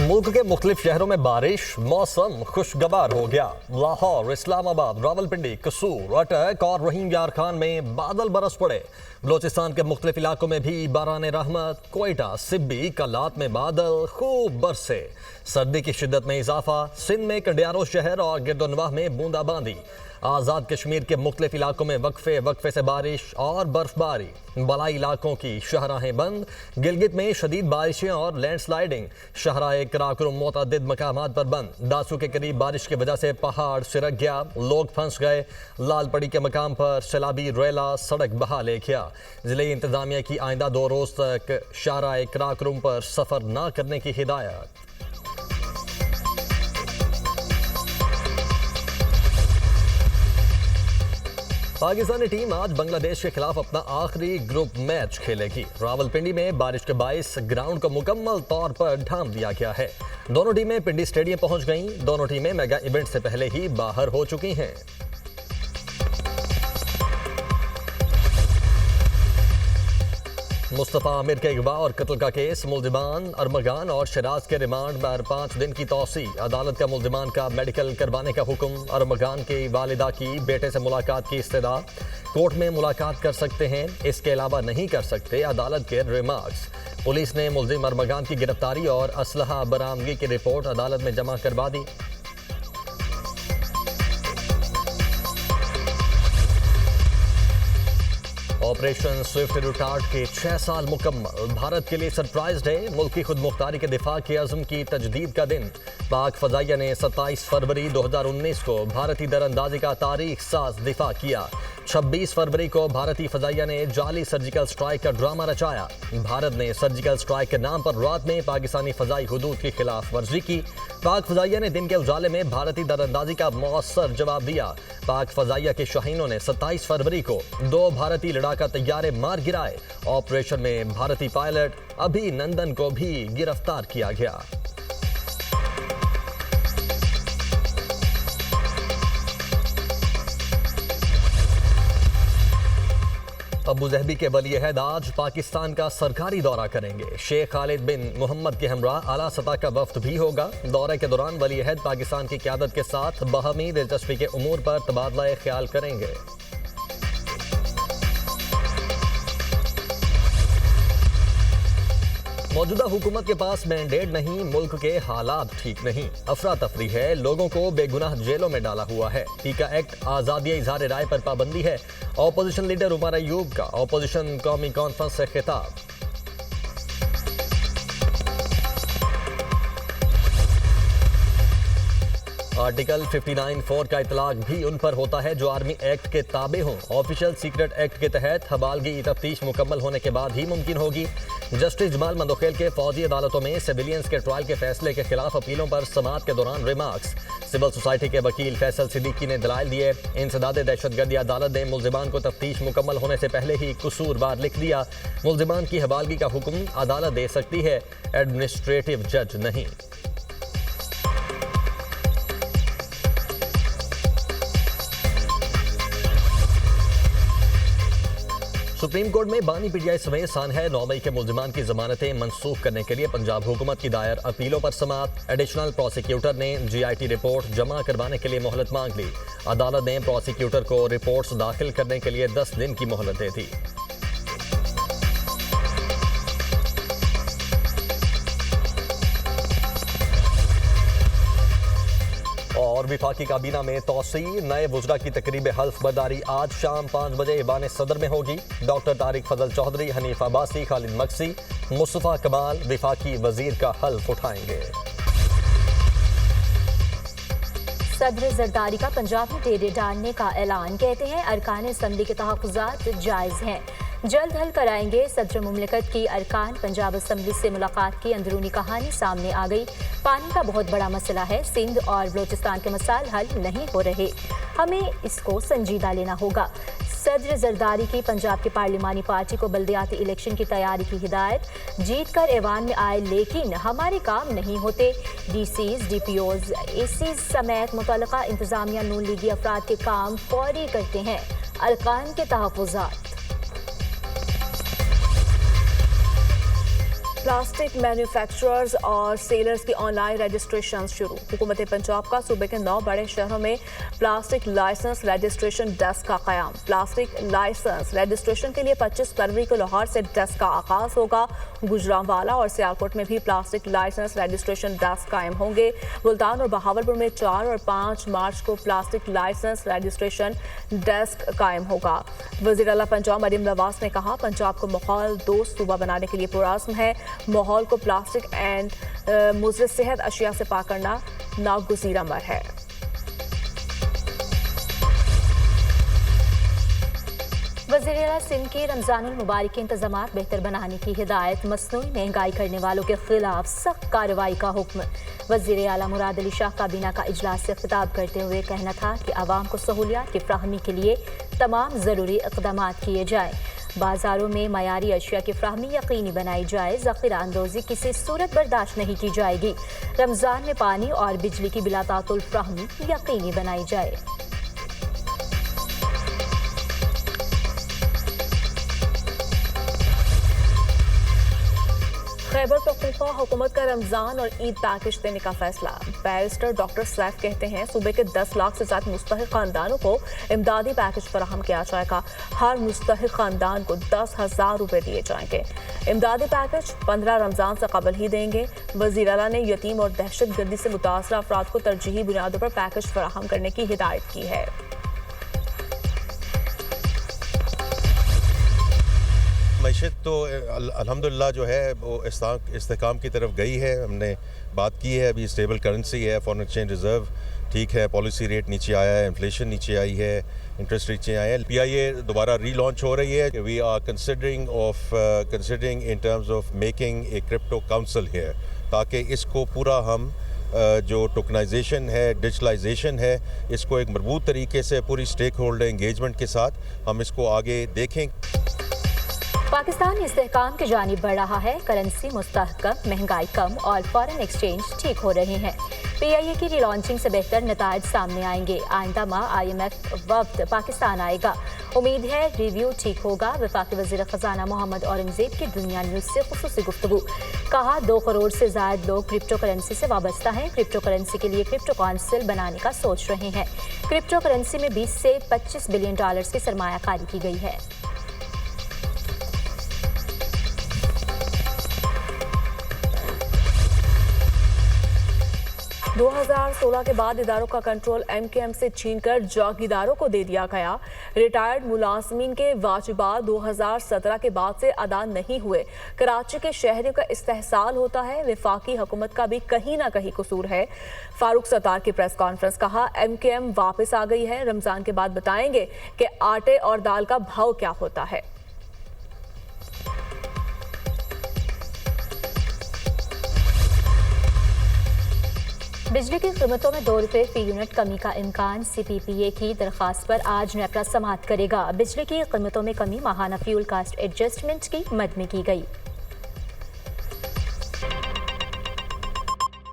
मुल्क के मुख्तलिफ शहरों में बारिश, मौसम खुशगवार हो गया। लाहौर, इस्लामाबाद, रावलपिंडी, कसूर, अटक और रहीम यार खान में बादल बरस पड़े। बलोचिस्तान के मुख्तलिफ इलाकों में भी बाराने रहमत, कोयटा, सिब्बी, कलात में बादल खूब बरसे। सर्दी की शिद्दत में इजाफा, सिंध में कंडियारो शहर और गिरदोनवाह में बूंदाबांदी। आज़ाद कश्मीर के मुख्तलिफ इलाकों में वक्फे वक्फे से बारिश और बर्फबारी। बलाई इलाकों की शहराहें बंद। गिलगित में शदीद बारिशें और लैंडस्लाइडिंग। शहराए कराकुरम मुतअद्दिद मकामात पर बंद। दासू के करीब बारिश की वजह से पहाड़ सिरक गया, लोग फंस गए। लालपड़ी के मकाम पर सैलाबी रेला सड़क बहा ले गया। जिले इंतजामिया की आइंदा 2 रोज तक शहराए कराकुरम पर सफर न करने की हिदायत। पाकिस्तानी टीम आज बांग्लादेश के खिलाफ अपना आखिरी ग्रुप मैच खेलेगी। रावलपिंडी में बारिश के बायस ग्राउंड को मुकम्मल तौर पर ढांप दिया गया है। दोनों टीमें पिंडी स्टेडियम पहुंच गईं। दोनों टीमें मेगा इवेंट से पहले ही बाहर हो चुकी हैं। मुस्तफ़ा आमिर के अगवा और कत्ल का केस, मुल्जिमान अरमगान और शराज के रिमांड पर 5 दिन की तौसी। अदालत का मुल्जिमान का मेडिकल करवाने का हुक्म। अरमगान की वालिदा की बेटे से मुलाकात की इस्तदा। कोर्ट में मुलाकात कर सकते हैं, इसके अलावा नहीं कर सकते, अदालत के रिमार्क्स। पुलिस ने मुल्जिम अरमगान की गिरफ्तारी और असलहा बरामदगी की रिपोर्ट अदालत में जमा करवा दी। ऑपरेशन स्विफ्ट रिटार्ट के 6 साल मुकम्मल। भारत के लिए सरप्राइज है। मुल्क की खुद मुख्तारी के दिफा के अज़्म की तजदीद का दिन। पाक फजाइया ने 27 फरवरी 2019 को भारतीय दरअंदाजी का तारीख साज दिफा किया। 26 फरवरी को भारतीय फजाइया ने जाली सर्जिकल स्ट्राइक का ड्रामा रचाया। भारत ने सर्जिकल स्ट्राइक के नाम पर रात में पाकिस्तानी फजाई हुदूद की खिलाफ वर्जी की। पाक फजाइया ने दिन के उजाले में भारतीय दरअंदाजी का मौसर जवाब दिया। पाक फजाइया के शाहीनों ने 27 फरवरी को 2 भारतीय लड़ाका तैयारे मार गिराए। ऑपरेशन में भारतीय पायलट अभिनंदन को भी गिरफ्तार किया गया। अबूजहबी के वली अहद आज पाकिस्तान का सरकारी दौरा करेंगे। शेख खालिद बिन मोहम्मद के हमराह आला सतह का वफ्द भी होगा। दौरे के दौरान वली अहद पाकिस्तान की क़यादत के साथ बाहमी दिलचस्पी के उमूर पर तबादला ख्याल करेंगे। मौजूदा हुकूमत के पास मैंडेट नहीं, मुल्क के हालात ठीक नहीं। अफरा तफरी है, लोगों को बेगुनाह जेलों में डाला हुआ है। टीका एक्ट, आज़ादी इजहार राय पर पाबंदी है। ऑपोजिशन लीडर उमर अयूब का ऑपोजिशन कौमी कॉन्फ्रेंस से खिताब। आर्टिकल 59(4) का इतलाक भी उन पर होता है जो आर्मी एक्ट के ताबे हों। ऑफिशियल सीक्रेट एक्ट के तहत हवालगी तफ्तीश मुकम्मल होने के बाद ही मुमकिन होगी। जस्टिस जमाल मंदोखेल के फौजी अदालतों में सिविलियंस के ट्रायल के फैसले के खिलाफ अपीलों पर समाअत के दौरान रिमार्क्स। सिविल सोसाइटी के वकील फैसल सिद्दीकी ने दलाइल दिए। इंसदाद दहशतगर्दी अदालत ने मुल्जिमान को तफ्तीश मुकम्मल होने से पहले ही कसूरवार लिख दिया। मुल्जिमान की हवालगी का हुक्म अदालत दे सकती है, एडमिनिस्ट्रेटिव जज नहीं। सुप्रीम कोर्ट में बानी पीटीआई समेत सानहा 9 मई के मुल्जिमान की जमानतें मनसूख करने के लिए पंजाब हुकूमत की दायर अपीलों पर समाअत। एडिशनल प्रोसिक्यूटर ने जीआईटी रिपोर्ट जमा करवाने के लिए मोहलत मांग ली। अदालत ने प्रोसिक्यूटर को रिपोर्ट्स दाखिल करने के लिए 10 दिन की मोहलत दे दी। और विफाकी काबीना में तौसी, नए वुज़रा की तकरीब हल्फ बर्दारी आज शाम 5 बजे ईवान सदर में होगी। डॉक्टर तारिक फजल चौधरी, हनीफ अब्बासी, खालिद मक्सी, मुस्तफ़ा कमाल विफाकी वजीर का हल्फ उठाएंगे। सदर जरदारी का पंजाब में डेरे डालने का ऐलान। कहते हैं अरकान असम्बली के तहफ़्फ़ुज़ात जायज़ हैं, जल्द हल कराएंगे। सदर मुमलिकत की अरकान पंजाब असम्बली से मुलाकात की अंदरूनी कहानी सामने आ गई। पानी का बहुत बड़ा मसला है, सिंध और बलोचिस्तान के मसाइल हल नहीं हो रहे, हमें इसको संजीदा लेना होगा। सदर जरदारी की पंजाब की पार्लिमानी पार्टी को बल्दियाती इलेक्शन की तैयारी की हिदायत। जीत कर ऐवान में आए लेकिन हमारे काम नहीं होते। डीसीज, डीपीओज, एसीज समेत मुतल्लिका इंतजामिया नून लीगी अफराद के काम फौरी करते हैं। अरकान के तहफ़्फ़ुज़ात। प्लास्टिक मैन्युफैक्चरर्स और सेलर्स की ऑनलाइन रजिस्ट्रेशन शुरू। हुकूमत पंजाब का सूबे के 9 बड़े शहरों में प्लास्टिक लाइसेंस रजिस्ट्रेशन डेस्क का क़याम। प्लास्टिक लाइसेंस रजिस्ट्रेशन के लिए 25 फरवरी को लाहौर से डेस्क का आगाज होगा। गुजरांवाला और सियालकोट में भी प्लास्टिक लाइसेंस रजिस्ट्रेशन डेस्क कायम होंगे। मुल्तान और बहावलपुर में 4 और 5 मार्च को प्लास्टिक लाइसेंस रजिस्ट्रेशन डेस्क कायम होगा। वज़ीर आला पंजाब मरीम नवाज ने कहा, पंजाब को माहौल दोस्त सूबा बनाने के लिए पुरअज़्म है। माहौल को प्लास्टिक एंड मुज़र सेहत अशिया से पाक करना नागुज़ीर अमर है। वज़ीर आला सिंध के रमज़ानुल मुबारक के इंतज़ामात बेहतर बनाने की हिदायत। मसनूई महंगाई करने वालों के खिलाफ सख्त कार्रवाई का हुक्म। वज़ीर आला मुराद अली शाह काबीना का इजलास से खिताब करते हुए कहना था कि आवाम को सहूलियात की फ्राहमी के लिए तमाम ज़रूरी इक़दाम किए जाएँ। बाजारों में मयारी अशिया की फ्राहमी यकीनी बनाई जाए। ज़ख़ीरा अंदोज़ी किसी सूरत बर्दाश्त नहीं की जाएगी। रमज़ान में पानी और बिजली की बिलातातुल फ्राहमी यकीनी बनाई जाए। खैबर पख्तूनख्वा हुकूमत का रमज़ान और ईद पैकेज देने का फैसला। बैरिस्टर डॉक्टर सैफ कहते हैं, सूबे के 10 लाख से ज़्यादा मुस्तहिक ख़ानदानों को इमदादी पैकेज फराहम किया जाएगा। हर मुस्तहिक ख़ानदान को 10,000 रुपये दिए जाएंगे। इमदादी पैकेज 15 रमज़ान से कबल ही देंगे। वज़ीर आला ने यतीम और दहशत गर्दी से मुतासर अफराद को तरजीही बुनियादों पर पैकेज फराहम करने की हिदायत की है। मैशत तो अल्हम्दुलिल्लाह जो है वो इस्तेहकाम की तरफ गई है। हमने बात की है, अभी स्टेबल करेंसी है, फॉरेन एक्सचेंज रिजर्व ठीक है, पॉलिसी रेट नीचे आया है, इन्फ्लेशन नीचे आई है, इंटरेस्ट नीचे आए हैं। PIA दोबारा रीलॉन्च हो रही है। We are considering in terms of making a crypto council here, ताकि इसको पूरा हम जो टोकनाइजेशन है, डिजिटलाइजेशन है, इसको एक मजबूत तरीके से पूरी स्टेक होल्डर इंगेजमेंट के साथ हम इसको आगे देखें। पाकिस्तान इस्तेहकाम की जानिब बढ़ रहा है। करेंसी मुस्तहकम, महंगाई कम और फॉरेन एक्सचेंज ठीक हो रहे हैं। PIA की रीलॉन्चिंग से बेहतर नतायज सामने आएंगे। आइंदा माह IMF वक्त पाकिस्तान आएगा। उम्मीद है रिव्यू ठीक होगा। वफाकी वज़ीर ख़जाना मोहम्मद औरंगज़ेब की दुनिया न्यूज़ से ख़ुसूसी गुफ्तगू। कहा, 2 करोड़ से ज़ायद लोग क्रिप्टो करेंसी से वाबस्ता हैं। क्रिप्टो करेंसी के लिए क्रिप्टो काउंसिल बनाने का सोच रहे हैं। क्रिप्टो करेंसी में 20 से 25 बिलियन डॉलर्स की सरमायाकारी की गई है। 2016 के बाद इदारों का कंट्रोल MKM से छीनकर जागीरदारों को दे दिया गया। रिटायर्ड मुलाजमीन के वाजिबात 2017 के बाद से अदा नहीं हुए। कराची के शहरियों का इस्तेहसाल होता है। वफाकी हुकूमत का भी कहीं ना कहीं कसूर है। फारूक सत्तार की प्रेस कॉन्फ्रेंस। कहा, MKM वापस आ गई है। रमजान के बाद बताएंगे कि आटे और दाल का भाव क्या होता है। बिजली की कीमतों में 2 रुपये फी यूनिट कमी का इम्कान। CPPA की दरख्वास्त पर आज नेपरा समाअत करेगा। बिजली की कीमतों में कमी माहाना फ्यूल कास्ट एडजस्टमेंट की मद में की गई।